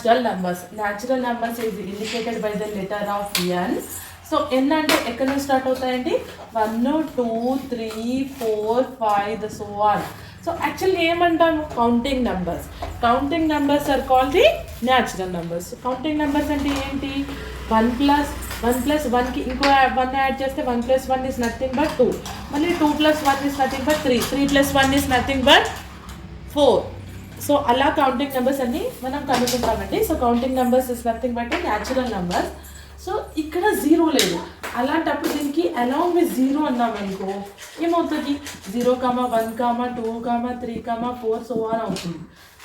Natural numbers is indicated by the letter of n. So n అంటే ఎక్కడ నుంచి start అవుతాయండి 1 2 3 4 5 so on. సో యాక్చువల్లీ ఏమంటాము counting numbers are called the natural numbers. Counting numbers అంటే ఏంటి 1 + 1కి ఇంకో 1 యాడ్ చేస్తే 1 + 1 ఈజ్ నథింగ్ బట్ 2, మళ్ళీ 2 + 1 is nothing but 3 + 1 is nothing but 4. So అలా కౌంటింగ్ నెంబర్స్ అన్ని మనం కనుక్కుంటామండి. So counting numbers is nothing but natural numbers. So ఇక్కడ జీరో లేదు, అలాంటప్పుడు దీనికి అలాంగ్ విత్ జీరో అన్నామనుకో ఏమవుతుంది 0, 1, 2, 3, 4 సో ఆన్ అవుతుంది.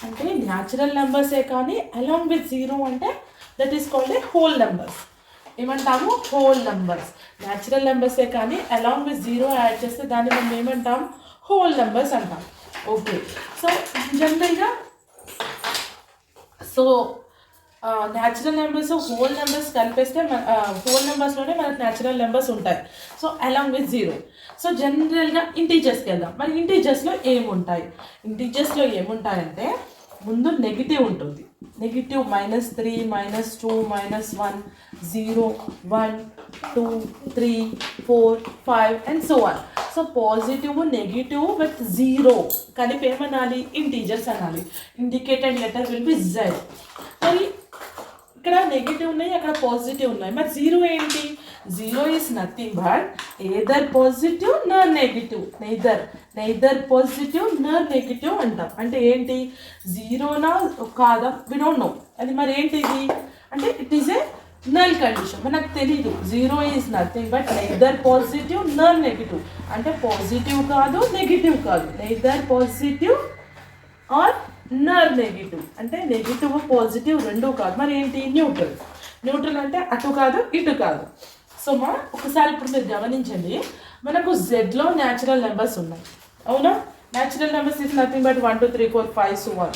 అంటే న్యాచురల్ నెంబర్సే కానీ అలాంగ్ విత్ జీరో అంటే that is called a whole numbers. ఏమంటాము హోల్ నెంబర్స్. న్యాచురల్ నెంబర్సే కానీ అలాంగ్ విత్ జీరో యాడ్ చేస్తే దాన్ని మనం ఏమంటాం హోల్ నెంబర్స్ అంటాం. ఓకే, సో జనరల్గా న్యాచురల్ నెంబర్స్ హోల్ నెంబర్స్ కలిపేస్తే హోల్ నెంబర్స్లోనే మనకు న్యాచురల్ నెంబర్స్ ఉంటాయి. So along with zero. So జనరల్గా ఇంటీజర్స్కి వెళ్దాం. మరి ఇంటీజర్స్లో ఏముంటాయంటే ముందు నెగిటివ్ ఉంటుంది. Negative -3 -2 -1 0 1 2 3 4 5 and so on. So positive negative with zero కలిపి ఏమనాలి ఇంటీజర్స్ అనాలి. Indicated letter will be Z. మరి ఇక్కడ నెగిటివ్ ఉన్నాయి, అక్కడ పాజిటివ్ ఉన్నాయి. మరి జీరో ఏంటి? Zero is nothing but either positive nor negative. Neither positive nor negative అంటాం. అంటే ఏంటి జీరోనా కాదా వి డోంట్ నో. అది మరి ఏంటి ఇది అంటే it is a null condition, మనకు తెలీదు. Zero is nothing but neither positive nor negative. అంటే పాజిటివ్ కాదు నెగిటివ్ కాదు, neither positive or nor negative. అంటే నెగిటివ్ పాజిటివ్ రెండు కాదు. మరి ఏంటి న్యూట్రల్ అంటే అటు కాదు ఇటు కాదు. సో ఒకసారి ఇప్పుడు మీరు గమనించండి, మనకు జెడ్లో న్యాచురల్ నెంబర్స్ ఉన్నాయి, అవునా? Natural numbers is nothing but 1 2 3 4 5 so on.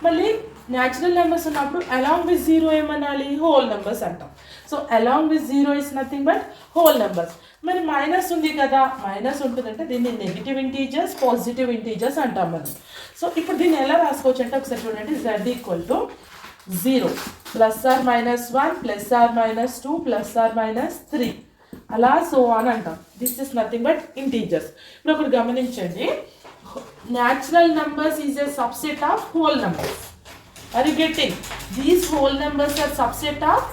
మళ్ళీ న్యాచురల్ నెంబర్స్ ఉన్నప్పుడు అలాంగ్ విత్ జీరో ఏమనాలి హోల్ నెంబర్స్ అంటాం. So along with zero is nothing but whole numbers. మరి మైనస్ ఉంది కదా, మైనస్ ఉంటుందంటే దీన్ని నెగిటివ్ ఇంటీజర్స్ పాజిటివ్ ఇంటీజర్స్ అంటాం మనం. సో ఇప్పుడు దీన్ని ఎలా రాసుకోవచ్చు అంటే ఒకసారి చూడండి, Z = 0 ±1 ±2 ±3 అలా సో ఆన్ అంటాం. This is nothing but integers. ఇప్పుడు ఒకటి గమనించండి, natural numbers is a subset of whole numbers. Are you getting? These whole numbers are subset of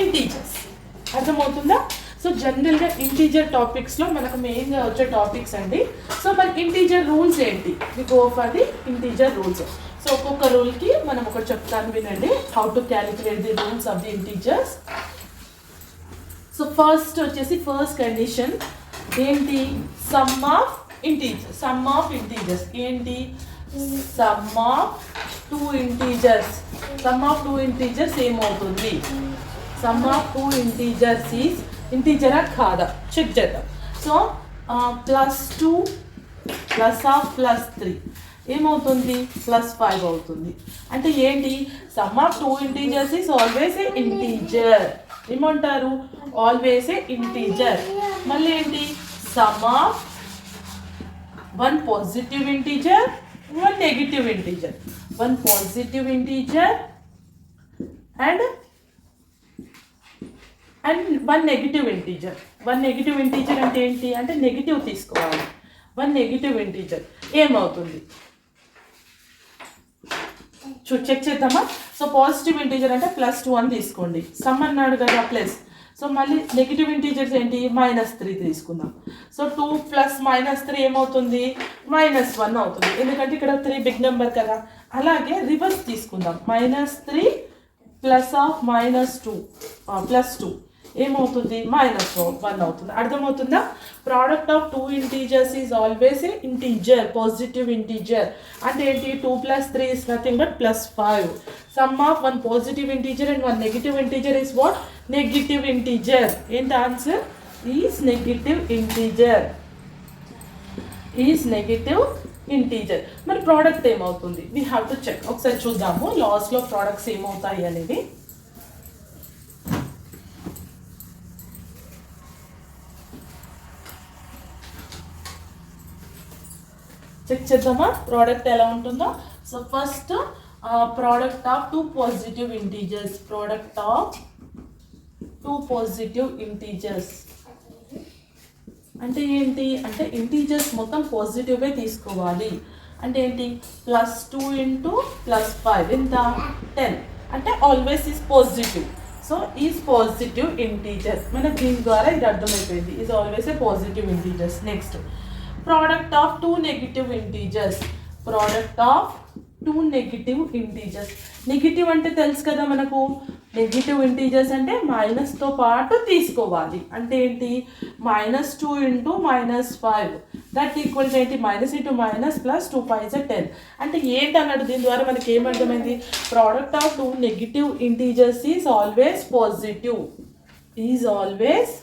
integers. అర్థమవుతుందా? సో జనరల్గా ఇంటీజర్ టాపిక్స్లో మనకు మెయిన్గా వచ్చే టాపిక్స్ అండి. సో మరి ఇంటీజర్ రూల్స్ ఏంటి? We go for the integer rules. So ఒక్కొక్క రూల్కి మనం ఒకటి చెప్తాను వినండి, how to calculate the rules of the integers. So first వచ్చేసి ఫస్ట్ కండిషన్ ఏంటి? సమ్ ఆఫ్ ఇంటీజర్స్ ఏంటి? సమ్ ఆఫ్ టూ ఇంటీజర్స్ ఏమవుతుంది? Sum of two integers is ఇంటీజరా కాదా చెక్ చేద్దాం. సో +2 +3 ఏమవుతుంది? +5 అవుతుంది. అంటే ఏంటి? Sum of two integers is always a integer. ఏమంటారు? Always a integer. మళ్ళీ ఏంటి? Sum of one positive integer one negative integer. One positive integer and one negative integer. One negative integer అంటే ఏంటి? అంటే నెగిటివ్ తీసుకోవాలి. వన్ నెగిటివ్ ఇంటీజర్ ఏమవుతుంది check చేద్దామా? So positive integer అంటే +2 అని తీసుకోండి. సమ్ అన్నాడు కదా ప్లస్. సో మళ్ళీ నెగిటివ్ ఇంటీజర్స్ ఏంటి? -3 తీసుకుందాం. సో 2 + -3 ఏమవుతుంది? -1 అవుతుంది, ఎందుకంటే ఇక్కడ 3 బిగ్ నెంబర్ కదా. అలాగే రివర్స్ తీసుకుందాం, -3 +2 ఏమవుతుంది? -1 అవుతుంది. అర్థమవుతుందా? Product of two integers is always a integer, positive integer. అంటే ఏంటి? 2 + 3 is nothing but +5. Sum of one positive integer and one negative integer is what? Negative integer. ఏంటి ఆన్సర్? Is negative integer. మరి product ఏమవుతుంది? We have to check. ఒకసారి చూద్దాము లాస్లో products ఏమవుతాయి అనేది. Check చేద్దామా ప్రోడక్ట్ ఎలా ఉంటుందో. So first product of two positive integers, product of two positive integers అంటే ఏంటి అంటే ఇంటీజర్స్ మొత్తం పాజిటివ్గా తీసుకోవాలి. అంటే ఏంటి +2 ఇంటూ +5 ఎంత 10 అంటే always is positive. So is positive integer, మనకు దీని ద్వారా ఇది అర్థమైపోయింది, is always A positive integers. Next product of two negative integers, product of two negative integers. Negative అంటే తెలుసు కదా మనకు, నెగిటివ్ ఇంటీజర్స్ అంటే మైనస్తో పాటు తీసుకోవాలి. అంటే ఏంటి -2 ఇంటూ -5 దట్ ఈక్వల్ టు ఏంటి మైనస్ ఇంటూ మైనస్ ప్లస్ 2 5 10 అంటే ఏంటి అన్నాడు. దీని ద్వారా మనకి ఏమర్థమైంది, product of two negative integers is always positive, is always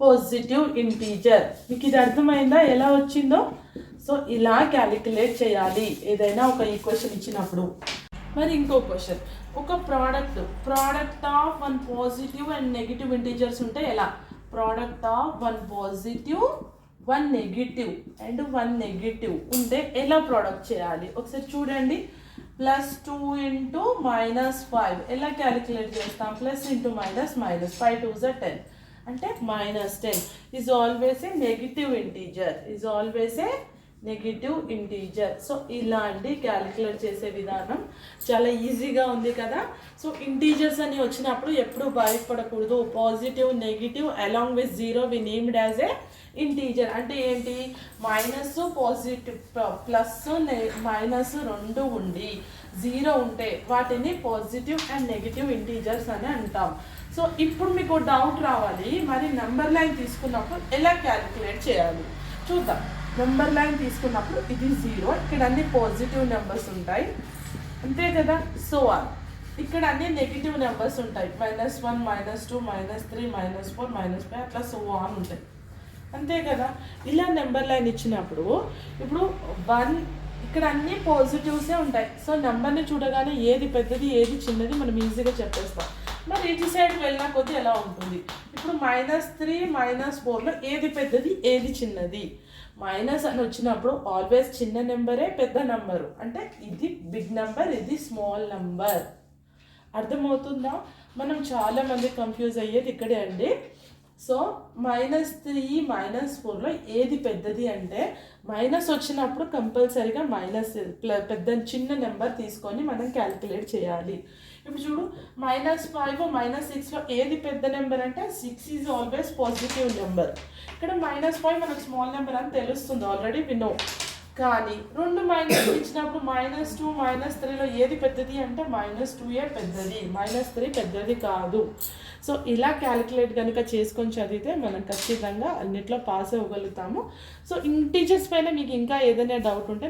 positive integer. మీకు ఇది అర్థమైందా ఎలా వచ్చిందో? సో ఇలా క్యాలిక్యులేట్ చేయాలి ఏదైనా ఒక ఈక్వేషన్ ఇచ్చినప్పుడు. మరి ఇంకో క్వశ్చన్, ఒక product of 1 positive and negative integers ఉంటే ఎలా, product of 1 positive 1 negative and 1 negative ఉంటే ఎలా ప్రోడక్ట్ చేయాలి ఒకసారి చూడండి. +2 ఇంటూ -5 ఎలా క్యాలిక్యులేట్ చేస్తాం, ప్లస్ ఇంటూ మైనస్ మైనస్ 5 2 10 అంటే -10 is always A negative integer, is always A negative integer. So ఇలాంటి క్యాలిక్యులేట్ చేసే విధానం చాలా ఈజీగా ఉంది కదా. సో ఇంటీజర్స్ అని వచ్చినప్పుడు ఎప్పుడు భయపడకూడదు. Positive negative along with 0 we named as a integer. అంటే ఏంటి మైనస్ పాజిటివ్ ప్లస్ మైనస్ రెండు ఉండి 0 ఉంటే వాటిని పాజిటివ్ అండ్ నెగిటివ్ ఇంటీజర్స్ అని అంటాం. సో ఇప్పుడు మీకు డౌట్ రావాలి, మరి నెంబర్ లైన్ తీసుకున్నప్పుడు ఎలా క్యాలిక్యులేట్ చేయాలి చూద్దాం. నెంబర్ లైన్ తీసుకున్నప్పుడు ఇది 0, ఇక్కడ అన్ని పాజిటివ్ నెంబర్స్ ఉంటాయి అంతే కదా. సో ఇక్కడ అన్ని నెగిటివ్ నెంబర్స్ ఉంటాయి, -1 -2 -3 -4 -5 అట్లా సో ఉంటాయి అంతే కదా. ఇలా నెంబర్ లైన్ ఇచ్చినప్పుడు ఇప్పుడు 1 ఇక్కడ అన్ని పాజిటివ్సే ఉంటాయి. సో నెంబర్ని చూడగానే ఏది పెద్దది ఏది చిన్నది మనం ఈజీగా చెప్పేస్తాం. మరి ఇటు సైడ్ వెళ్ళిన కొద్ది ఎలా ఉంటుంది, ఇప్పుడు -3 -4లో ఏది పెద్దది ఏది చిన్నది, మైనస్ అని వచ్చినప్పుడు ఆల్వేస్ చిన్న నెంబరే పెద్ద నెంబరు, అంటే ఇది బిగ్ నెంబర్ ఇది స్మాల్ నెంబర్. అర్థమవుతుందా? మనం చాలామంది కన్ఫ్యూజ్ అయ్యేది ఇక్కడే అండి. సో -3 -4లో ఏది పెద్దది అంటే మైనస్ వచ్చినప్పుడు కంపల్సరీగా పెద్ద చిన్న నెంబర్ తీసుకొని మనం క్యాలిక్యులేట్ చేయాలి. ఇప్పుడు చూడు -5 -6లో ఏది పెద్ద నెంబర్ అంటే 6 ఈజ్ ఆల్వేస్ పాజిటివ్ నెంబర్. ఇక్కడ -5 మనకు స్మాల్ నెంబర్ అని తెలుస్తుంది ఆల్రెడీ వినో. కానీ రెండు మైనస్ ఇచ్చినప్పుడు -2 -3లో ఏది పెద్దది అంటే -2ఏ పెద్దది, -3 పెద్దది కాదు. సో ఇలా క్యాలిక్యులేట్ కనుక చేసుకొని చదివితే మనం ఖచ్చితంగా అన్నిట్లో పాస్ అవ్వగలుగుతాము. సో ఇంటీజర్స్ పైన మీకు ఇంకా ఏదైనా డౌట్ ఉంటే